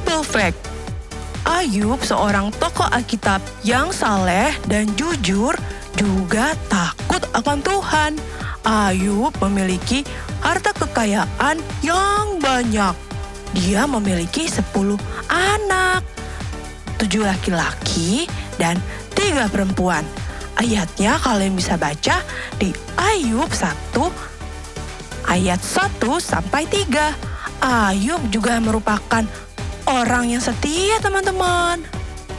Bible Fact. Ayub seorang tokoh Alkitab yang saleh dan jujur juga takut akan Tuhan. Ayub memiliki harta kekayaan yang banyak. Dia memiliki 10 anak, 7 laki-laki dan 3 perempuan. Ayatnya kalian bisa baca di Ayub 1 ayat 1 sampai 3. Ayub juga merupakan orang yang setia, teman-teman.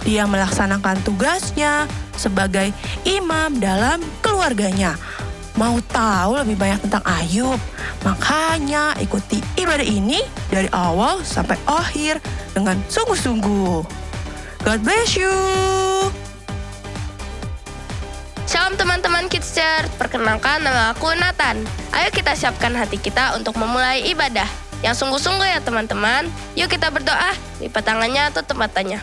Dia melaksanakan tugasnya sebagai imam dalam keluarganya. Mau tahu lebih banyak tentang Ayub? Makanya ikuti ibadah ini dari awal sampai akhir dengan sungguh-sungguh. God bless you. Shalom teman-teman Kids Church, perkenalkan nama aku Nathan. Ayo kita siapkan hati kita untuk memulai ibadah yang sungguh-sungguh ya teman-teman. Yuk kita berdoa, lipat tangannya, tutup matanya.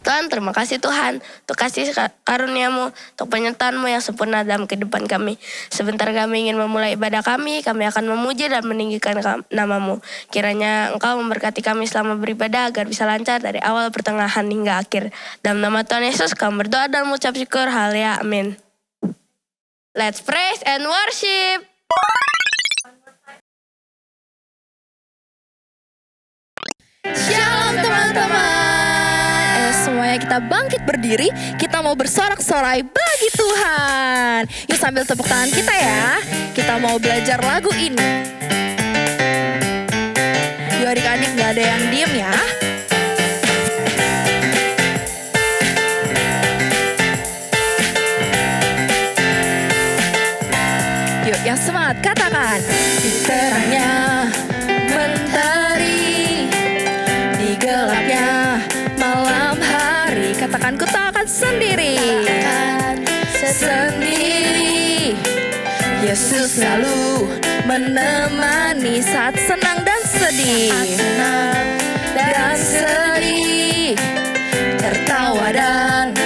Tuhan, terima kasih Tuhan untuk kasih karunia-Mu, untuk penyertaan-Mu yang sempurna dalam kehidupan kami. Sebentar kami ingin memulai ibadah kami akan memuji dan meninggikan nama-Mu. Kiranya Engkau memberkati kami selama beribadah agar bisa lancar dari awal, pertengahan hingga akhir. Dalam nama Tuhan Yesus kami berdoa dan mengucap syukur. Haleluya, amin. Let's praise and worship. Shalom teman-teman. Semuanya kita bangkit berdiri, kita mau bersorak-sorai bagi Tuhan. Yuk sambil tepuk tangan kita ya. Kita mau belajar lagu ini. Yuk adik-adik, gak ada yang diem ya. Yuk yang semangat katakan. Di terangnya mentari, di gelapnya malam hari, katakan ku tak akan sendiri. Sendiri. Yesus selalu menemani saat senang dan sedih. Tertawa dan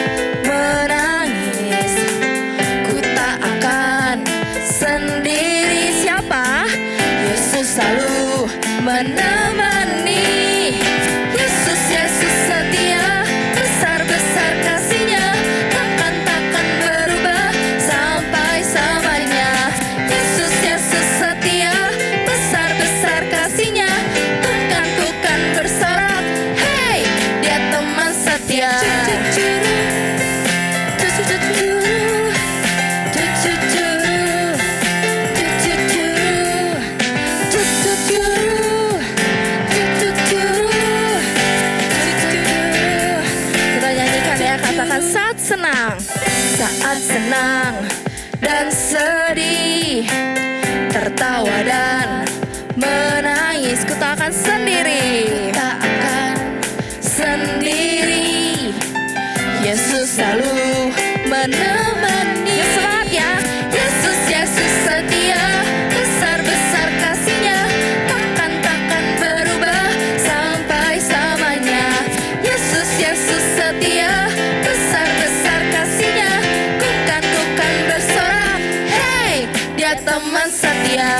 menangis. Ku tak akan sendiri. Siapa? Yesus selalu menemani. Yesus setia, besar-besar kasih-Nya, takkan berubah sampai selamanya. Yesus setia, besar-besar kasih-Nya, takkan bersorak. Hey, Dia teman setia. Saat senang dan sedih, tertawa dan menangis, ku tak akan sendiri. Yesus selalu menemani. Semangat ya. Yesus setia, besar-besar kasih-Nya, takkan berubah sampai selamanya. Yesus setia, besar-besar kasih-Nya, kukan bersorak. Hey, Dia teman setia.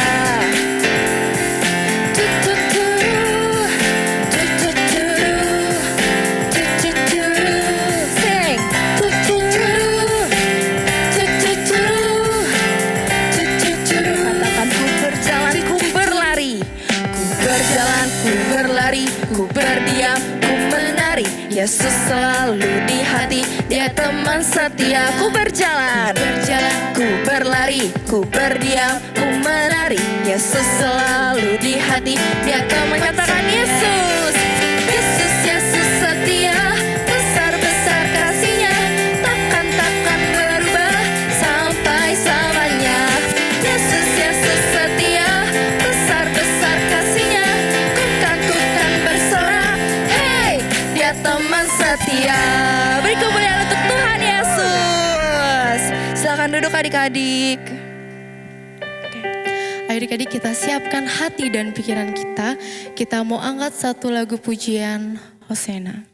Ku berdiam, ku menari. Yesus selalu di hati, Dia teman setia. Ku berjalan, ku berlari, ku berdiam, ku menari. Yesus selalu di hati, Dia teman. Katakan Yesus. Yesus setia, besar-besar kasih-Nya, takkan berubah sampai selamanya. Yesus setia, besar-besar kasih-Nya, kukan bersorak. Hey, Dia teman setia. Beri kemuliaan untuk Tuhan Yesus. Silakan duduk adik-adik. Adik-adik, kita siapkan hati dan pikiran kita. Kita mau angkat satu lagu pujian Hosana.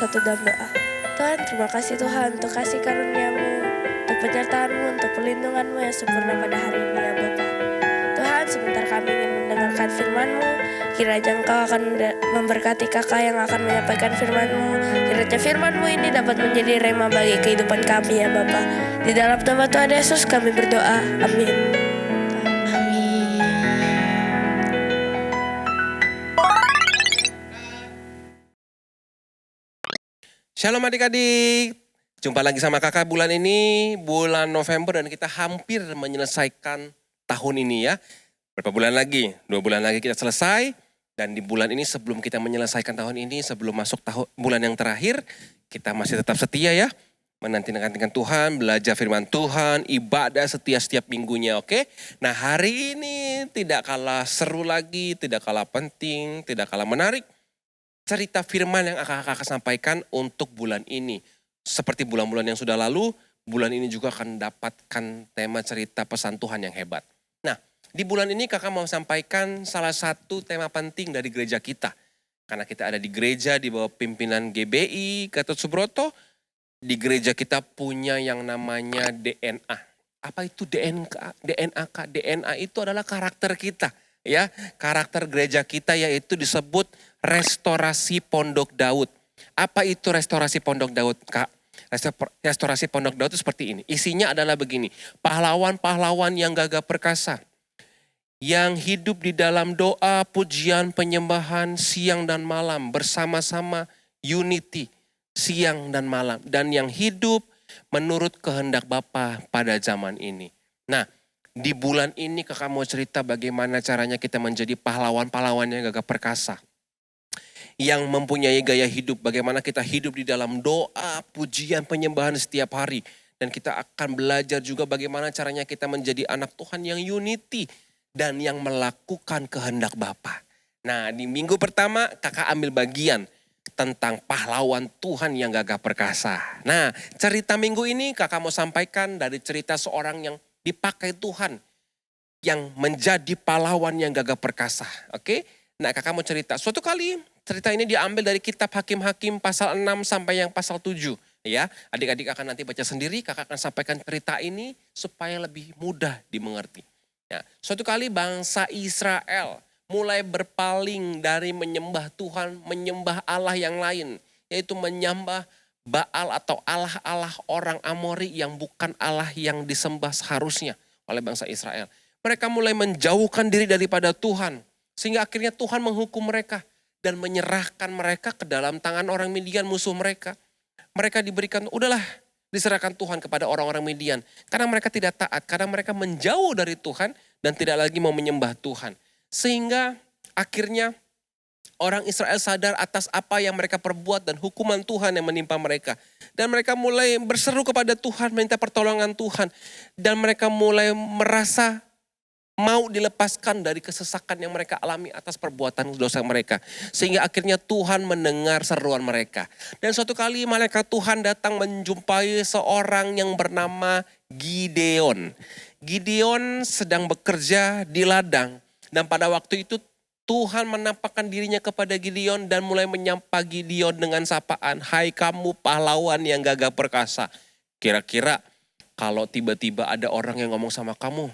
satu dalam doa. Tuhan, terima kasih Tuhan untuk kasih karunia-Mu, untuk penyertaan-Mu, untuk perlindungan-Mu yang sempurna pada hari ini ya Bapa. Tuhan, sebentar kami ingin mendengarkan firman-Mu. Kiranya Engkau akan memberkati kakak yang akan menyampaikan firman-Mu. Kiranya firman-Mu ini dapat menjadi rema bagi kehidupan kami ya Bapa. Di dalam nama Tuhan Yesus kami berdoa. Amin. Shalom adik-adik, jumpa lagi sama kakak bulan ini, bulan November dan kita hampir menyelesaikan tahun ini ya. Berapa bulan lagi? 2 bulan lagi kita selesai dan di bulan ini sebelum kita menyelesaikan tahun ini, sebelum masuk bulan yang terakhir, kita masih tetap setia ya. Menanti-nantikan Tuhan, belajar firman Tuhan, ibadah setiap minggunya oke. Nah hari ini tidak kalah seru lagi, tidak kalah penting, tidak kalah menarik. Cerita firman yang akan kakak sampaikan untuk bulan ini. Seperti bulan-bulan yang sudah lalu, bulan ini juga akan mendapatkan tema cerita pesan Tuhan yang hebat. Nah, di bulan ini kakak mau sampaikan salah satu tema penting dari gereja kita. Karena kita ada di gereja di bawah pimpinan GBI, Gatot Subroto. Di gereja kita punya yang namanya DNA. Apa itu DNA? DNA itu adalah karakter kita. Ya, karakter gereja kita yaitu disebut Restorasi Pondok Daud. Apa itu Restorasi Pondok Daud, Kak? Restorasi Pondok Daud itu seperti ini. Isinya adalah begini. Pahlawan-pahlawan yang gagah perkasa. Yang hidup di dalam doa, pujian, penyembahan siang dan malam. Bersama-sama unity siang dan malam. Dan yang hidup menurut kehendak Bapa pada zaman ini. Nah, di bulan ini kakak mau cerita bagaimana caranya kita menjadi pahlawan-pahlawan yang gagah perkasa. Yang mempunyai gaya hidup, bagaimana kita hidup di dalam doa, pujian, penyembahan setiap hari. Dan kita akan belajar juga bagaimana caranya kita menjadi anak Tuhan yang unity dan yang melakukan kehendak Bapa. Nah di minggu pertama kakak ambil bagian tentang pahlawan Tuhan yang gagah perkasa. Nah cerita minggu ini kakak mau sampaikan dari cerita seorang yang dipakai Tuhan yang menjadi pahlawan yang gagah perkasa. Oke? Nah kakak mau cerita. Suatu kali cerita ini diambil dari kitab Hakim-Hakim pasal 6 sampai yang pasal 7. Ya, adik-adik akan nanti baca sendiri, kakak akan sampaikan cerita ini supaya lebih mudah dimengerti. Nah, suatu kali bangsa Israel mulai berpaling dari menyembah Tuhan, menyembah Allah yang lain. Yaitu menyembah Baal atau Allah-Allah orang Amori yang bukan Allah yang disembah seharusnya oleh bangsa Israel. Mereka mulai menjauhkan diri daripada Tuhan. Sehingga akhirnya Tuhan menghukum mereka dan menyerahkan mereka ke dalam tangan orang Midian musuh mereka. Mereka diberikan, udahlah diserahkan Tuhan kepada orang-orang Midian. Karena mereka tidak taat, karena mereka menjauh dari Tuhan dan tidak lagi mau menyembah Tuhan. Sehingga akhirnya orang Israel sadar atas apa yang mereka perbuat dan hukuman Tuhan yang menimpa mereka. Dan mereka mulai berseru kepada Tuhan, minta pertolongan Tuhan. Dan mereka mulai merasa mau dilepaskan dari kesesakan yang mereka alami atas perbuatan dosa mereka. Sehingga akhirnya Tuhan mendengar seruan mereka. Dan suatu kali malaikat Tuhan datang menjumpai seorang yang bernama Gideon. Gideon sedang bekerja di ladang. Dan pada waktu itu Tuhan menampakkan dirinya kepada Gideon dan mulai menyapa Gideon dengan sapaan, "Hai kamu pahlawan yang gagah perkasa." Kira-kira kalau tiba-tiba ada orang yang ngomong sama kamu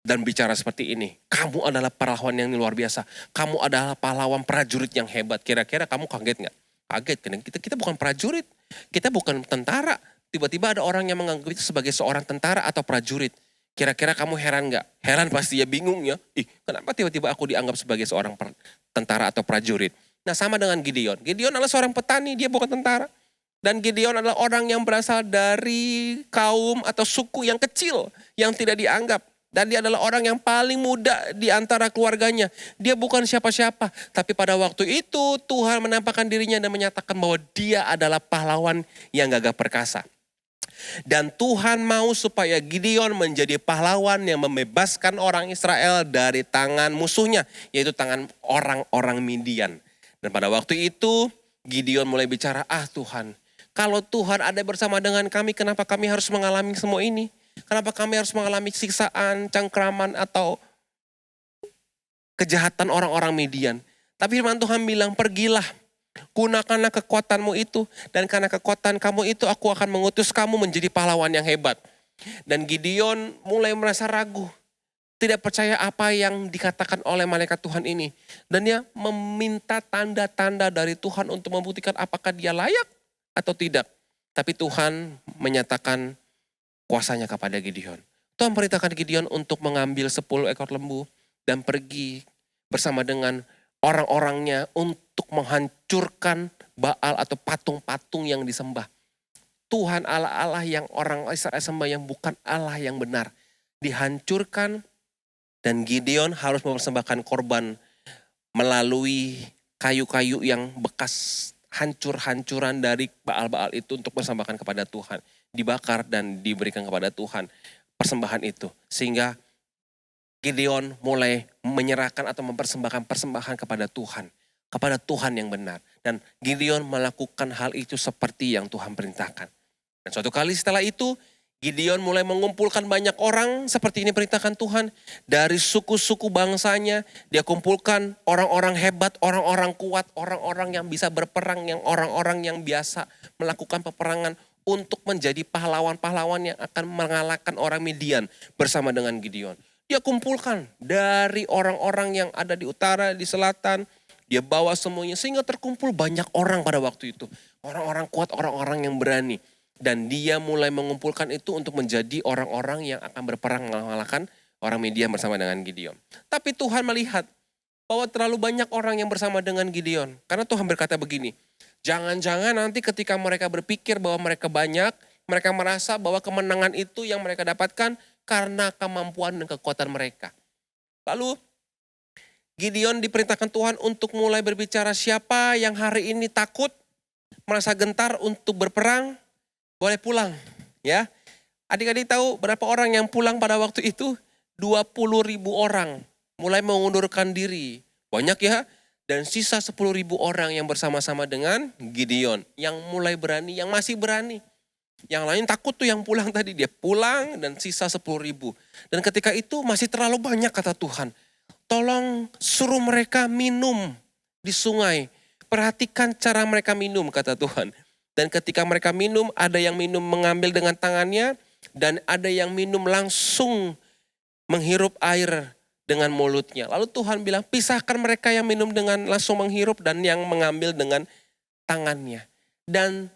dan bicara seperti ini, "Kamu adalah pahlawan yang luar biasa. Kamu adalah pahlawan prajurit yang hebat." Kira-kira kamu kaget gak? Kaget, karena kita bukan prajurit. Kita bukan tentara. Tiba-tiba ada orang yang menganggap itu sebagai seorang tentara atau prajurit. Kira-kira kamu heran gak? Heran pasti ya, bingung ya. Kenapa tiba-tiba aku dianggap sebagai seorang tentara atau prajurit? Nah sama dengan Gideon. Gideon adalah seorang petani, dia bukan tentara. Dan Gideon adalah orang yang berasal dari kaum atau suku yang kecil, yang tidak dianggap. Dan dia adalah orang yang paling muda di antara keluarganya. Dia bukan siapa-siapa. Tapi pada waktu itu Tuhan menampakkan dirinya dan menyatakan bahwa dia adalah pahlawan yang gagah perkasa. Dan Tuhan mau supaya Gideon menjadi pahlawan yang membebaskan orang Israel dari tangan musuhnya. Yaitu tangan orang-orang Midian. Dan pada waktu itu Gideon mulai bicara, Tuhan, kalau Tuhan ada bersama dengan kami, kenapa kami harus mengalami semua ini? Kenapa kami harus mengalami siksaan, cengkraman atau kejahatan orang-orang Midian? Tapi firman Tuhan bilang, pergilah Gunakanlah kekuatanmu itu, dan karena kekuatan kamu itu aku akan mengutus kamu menjadi pahlawan yang hebat. Dan Gideon mulai merasa ragu, tidak percaya apa yang dikatakan oleh malaikat Tuhan ini. Dan dia meminta tanda-tanda dari Tuhan untuk membuktikan apakah dia layak atau tidak. Tapi Tuhan menyatakan kuasanya kepada Gideon. Tuhan perintahkan Gideon untuk mengambil 10 ekor lembu dan pergi bersama dengan orang-orangnya untuk menghancurkan Baal atau patung-patung yang disembah. Tuhan Allah yang orang Israel sembah yang bukan Allah yang benar dihancurkan, dan Gideon harus mempersembahkan korban melalui kayu-kayu yang bekas hancur-hancuran dari Baal-Baal itu untuk persembahkan kepada Tuhan. Dibakar dan diberikan kepada Tuhan persembahan itu. Sehingga Gideon mulai menyerahkan atau mempersembahkan persembahan kepada Tuhan yang benar. Dan Gideon melakukan hal itu seperti yang Tuhan perintahkan. Dan suatu kali setelah itu, Gideon mulai mengumpulkan banyak orang seperti ini perintahkan Tuhan. Dari suku-suku bangsanya, dia kumpulkan orang-orang hebat, orang-orang kuat, orang-orang yang bisa berperang, yang orang-orang yang biasa melakukan peperangan untuk menjadi pahlawan-pahlawan yang akan mengalahkan orang Midian bersama dengan Gideon. Dia kumpulkan dari orang-orang yang ada di utara, di selatan, dia bawa semuanya sehingga terkumpul banyak orang pada waktu itu. Orang-orang kuat, orang-orang yang berani. Dan dia mulai mengumpulkan itu untuk menjadi orang-orang yang akan berperang mengalahkan orang Midian bersama dengan Gideon. Tapi Tuhan melihat bahwa terlalu banyak orang yang bersama dengan Gideon. Karena Tuhan berkata begini, jangan-jangan nanti ketika mereka berpikir bahwa mereka banyak, mereka merasa bahwa kemenangan itu yang mereka dapatkan karena kemampuan dan kekuatan mereka. Lalu Gideon diperintahkan Tuhan untuk mulai berbicara, siapa yang hari ini takut, merasa gentar untuk berperang, boleh pulang, ya. Adik-adik tahu berapa orang yang pulang pada waktu itu? 20.000 orang mulai mengundurkan diri. Banyak ya. Dan sisa 10.000 orang yang bersama-sama dengan Gideon. Yang mulai berani, yang masih berani. Yang lain takut tuh yang pulang tadi. Dia pulang dan sisa 10.000. Dan ketika itu masih terlalu banyak kata Tuhan. Tolong suruh mereka minum di sungai. Perhatikan cara mereka minum kata Tuhan. Dan ketika mereka minum, ada yang minum mengambil dengan tangannya, dan ada yang minum langsung menghirup air dengan mulutnya. Lalu Tuhan bilang, pisahkan mereka yang minum dengan langsung menghirup dan yang mengambil dengan tangannya. Dan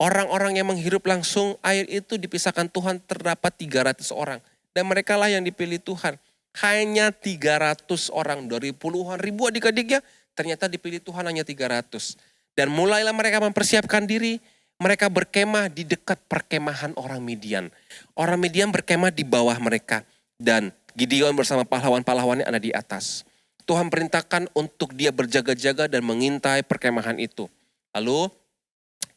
orang-orang yang menghirup langsung air itu dipisahkan Tuhan terdapat 300 orang. Dan mereka lah yang dipilih Tuhan. Hanya 300 orang dari puluhan ribu adik-adiknya, ternyata dipilih Tuhan hanya 300. Dan mulailah mereka mempersiapkan diri, mereka berkemah di dekat perkemahan orang Midian. Orang Midian berkemah di bawah mereka. Dan Gideon bersama pahlawan-pahlawannya ada di atas. Tuhan perintahkan untuk dia berjaga-jaga dan mengintai perkemahan itu. Lalu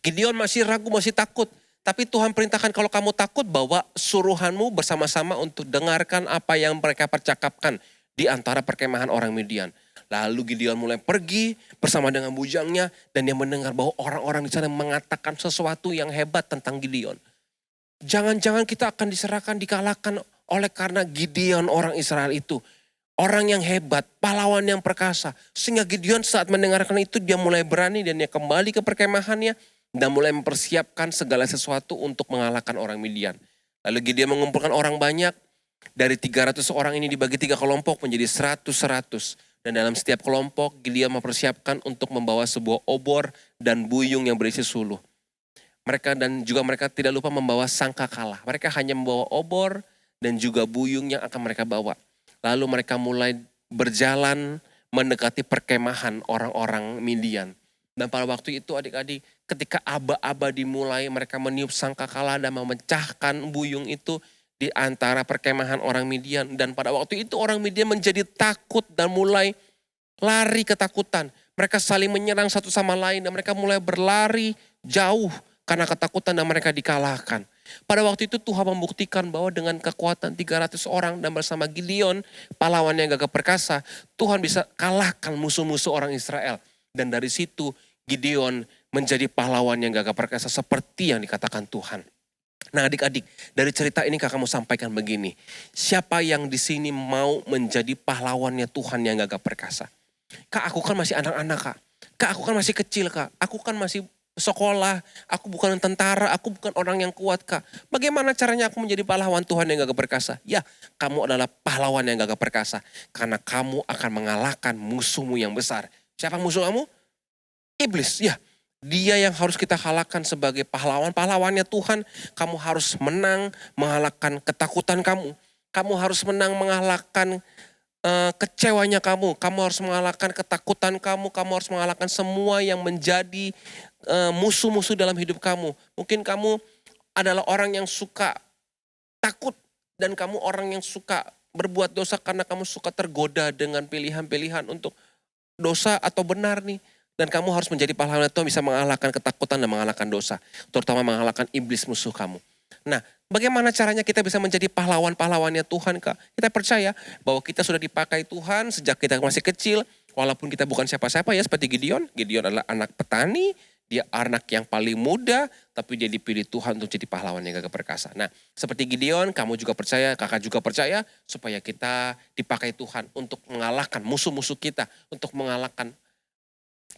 Gideon masih ragu, masih takut. Tapi Tuhan perintahkan kalau kamu takut, bawa suruhanmu bersama-sama untuk dengarkan apa yang mereka percakapkan di antara perkemahan orang Midian. Lalu Gideon mulai pergi bersama dengan bujangnya dan dia mendengar bahwa orang-orang di sana mengatakan sesuatu yang hebat tentang Gideon. Jangan-jangan kita akan diserahkan, dikalahkan oleh karena Gideon orang Israel itu. Orang yang hebat, pahlawan yang perkasa. Sehingga Gideon saat mendengarkan itu dia mulai berani dan dia kembali ke perkemahannya dan mulai mempersiapkan segala sesuatu untuk mengalahkan orang Midian. Lalu Gideon mengumpulkan orang banyak. Dari 300 orang ini dibagi 3 kelompok menjadi 100-100. Dan dalam setiap kelompok Gideon mempersiapkan untuk membawa sebuah obor dan buyung yang berisi suluh. Mereka tidak lupa membawa sangkakala. Mereka hanya membawa obor dan juga buyung yang akan mereka bawa. Lalu mereka mulai berjalan mendekati perkemahan orang-orang Midian. Dan pada waktu itu adik-adik, ketika aba-aba dimulai, mereka meniup sangkakala dan memecahkan buyung itu di antara perkemahan orang Midian. Dan pada waktu itu orang Midian menjadi takut dan mulai lari ketakutan. Mereka saling menyerang satu sama lain dan mereka mulai berlari jauh karena ketakutan dan mereka dikalahkan. Pada waktu itu Tuhan membuktikan bahwa dengan kekuatan 300 orang dan bersama Gideon, pahlawan yang gagah perkasa, Tuhan bisa kalahkan musuh-musuh orang Israel. Dan dari situ Gideon menjadi pahlawan yang gagah perkasa seperti yang dikatakan Tuhan. Nah adik-adik, dari cerita ini kakak mau sampaikan begini. Siapa yang di sini mau menjadi pahlawannya Tuhan yang gagah perkasa? Kak, aku kan masih anak-anak kak. Kak, aku kan masih kecil, Kak. Aku kan masih sekolah, aku bukan tentara, aku bukan orang yang kuat, Kak. Bagaimana caranya aku menjadi pahlawan Tuhan yang gagah perkasa? Ya, kamu adalah pahlawan yang gagah perkasa. Karena kamu akan mengalahkan musuhmu yang besar. Siapa musuh kamu? Iblis, ya. Dia yang harus kita kalahkan sebagai pahlawan-pahlawannya Tuhan. Kamu harus menang mengalahkan ketakutan kamu. Kamu harus menang mengalahkan kecewanya kamu. Kamu harus mengalahkan ketakutan kamu. Kamu harus mengalahkan semua yang menjadi musuh-musuh dalam hidup kamu. Mungkin kamu adalah orang yang suka takut. Dan kamu orang yang suka berbuat dosa karena kamu suka tergoda dengan pilihan-pilihan untuk dosa atau benar nih. Dan kamu harus menjadi pahlawan Tuhan, bisa mengalahkan ketakutan dan mengalahkan dosa. Terutama mengalahkan iblis musuh kamu. Nah, bagaimana caranya kita bisa menjadi pahlawan-pahlawannya Tuhan, Kak? Kita percaya bahwa kita sudah dipakai Tuhan sejak kita masih kecil. Walaupun kita bukan siapa-siapa ya, seperti Gideon. Gideon adalah anak petani, dia anak yang paling muda, tapi dia dipilih Tuhan untuk jadi pahlawan yang gagah perkasa. Nah, seperti Gideon, kamu juga percaya, kakak juga percaya, supaya kita dipakai Tuhan untuk mengalahkan musuh-musuh kita, untuk mengalahkan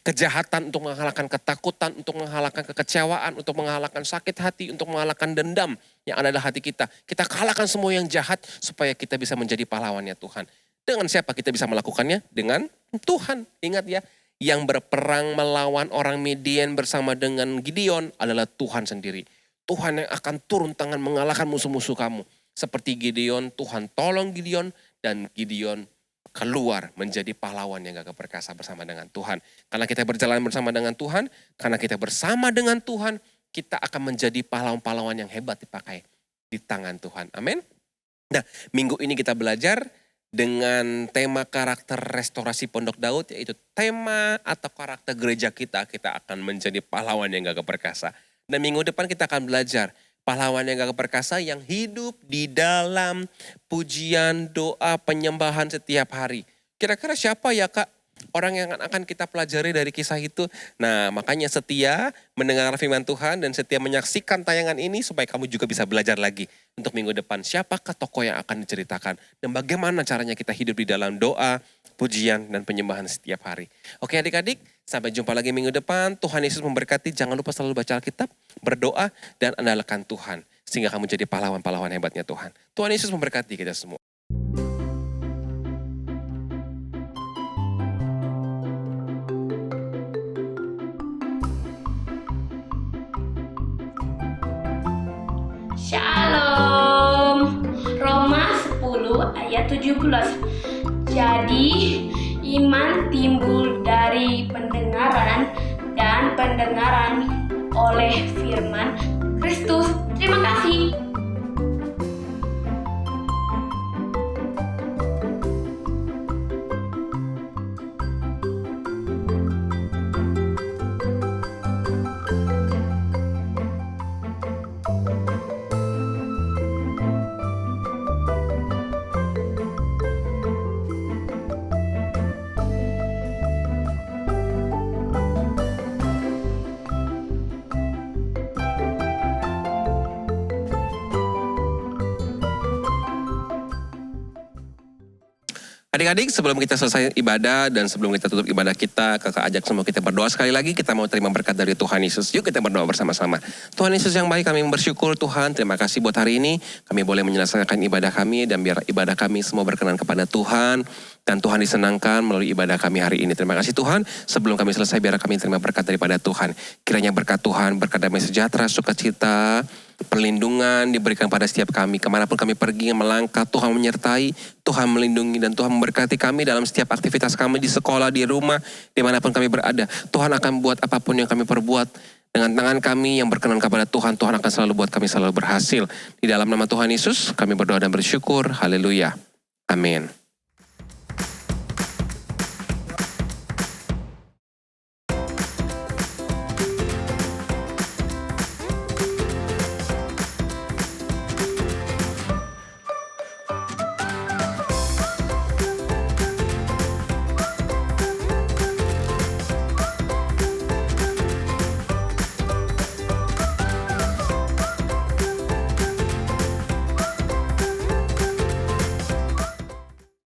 kejahatan, untuk mengalahkan ketakutan, untuk mengalahkan kekecewaan, untuk mengalahkan sakit hati, untuk mengalahkan dendam yang ada dalam hati kita. Kita kalahkan semua yang jahat supaya kita bisa menjadi pahlawannya Tuhan. Dengan siapa kita bisa melakukannya? Dengan Tuhan. Ingat ya, yang berperang melawan orang Midian bersama dengan Gideon adalah Tuhan sendiri. Tuhan yang akan turun tangan mengalahkan musuh-musuh kamu. Seperti Gideon, Tuhan tolong Gideon dan Gideon keluar menjadi pahlawan yang gagah perkasa bersama dengan Tuhan. Karena kita berjalan bersama dengan Tuhan, karena kita bersama dengan Tuhan, kita akan menjadi pahlawan-pahlawan yang hebat dipakai di tangan Tuhan. Amin. Nah, minggu ini kita belajar dengan tema karakter restorasi Pondok Daud, yaitu tema atau karakter gereja kita akan menjadi pahlawan yang gagah perkasa. Dan minggu depan kita akan belajar pahlawan yang gagah perkasa yang hidup di dalam pujian, doa, penyembahan setiap hari. Kira-kira siapa ya Kak orang yang akan kita pelajari dari kisah itu? Nah, makanya setia mendengar firman Tuhan dan setia menyaksikan tayangan ini supaya kamu juga bisa belajar lagi untuk minggu depan. Siapakah tokoh yang akan diceritakan dan bagaimana caranya kita hidup di dalam doa, pujian, dan penyembahan setiap hari. Oke adik-adik, sampai jumpa lagi minggu depan. Tuhan Yesus memberkati. Jangan lupa selalu baca Alkitab, berdoa, dan andalkan Tuhan. Sehingga kamu jadi pahlawan-pahlawan hebatnya Tuhan. Tuhan Yesus memberkati kita semua. Shalom. Roma 10 ayat 17. Jadi iman timbul dari pendengaran dan pendengaran oleh firman Kristus. Terima kasih. Adik-adik, sebelum kita selesai ibadah dan sebelum kita tutup ibadah kita, kakak ajak semua kita berdoa sekali lagi. Kita mau terima berkat dari Tuhan Yesus. Yuk kita berdoa bersama-sama. Tuhan Yesus yang baik, kami bersyukur Tuhan. Terima kasih buat hari ini. Kami boleh menyelesaikan ibadah kami dan biar ibadah kami semua berkenan kepada Tuhan. Dan Tuhan disenangkan melalui ibadah kami hari ini. Terima kasih Tuhan. Sebelum kami selesai, biar kami terima berkat daripada Tuhan. Kiranya berkat Tuhan, berkat damai sejahtera, sukacita, perlindungan diberikan pada setiap kami. Kemanapun kami pergi, melangkah, Tuhan menyertai, Tuhan melindungi, dan Tuhan memberkati kami dalam setiap aktivitas kami di sekolah, di rumah, dimanapun kami berada. Tuhan akan buat apapun yang kami perbuat dengan tangan kami yang berkenan kepada Tuhan. Tuhan akan selalu buat kami selalu berhasil. Di dalam nama Tuhan Yesus, kami berdoa dan bersyukur. Haleluya. Amin.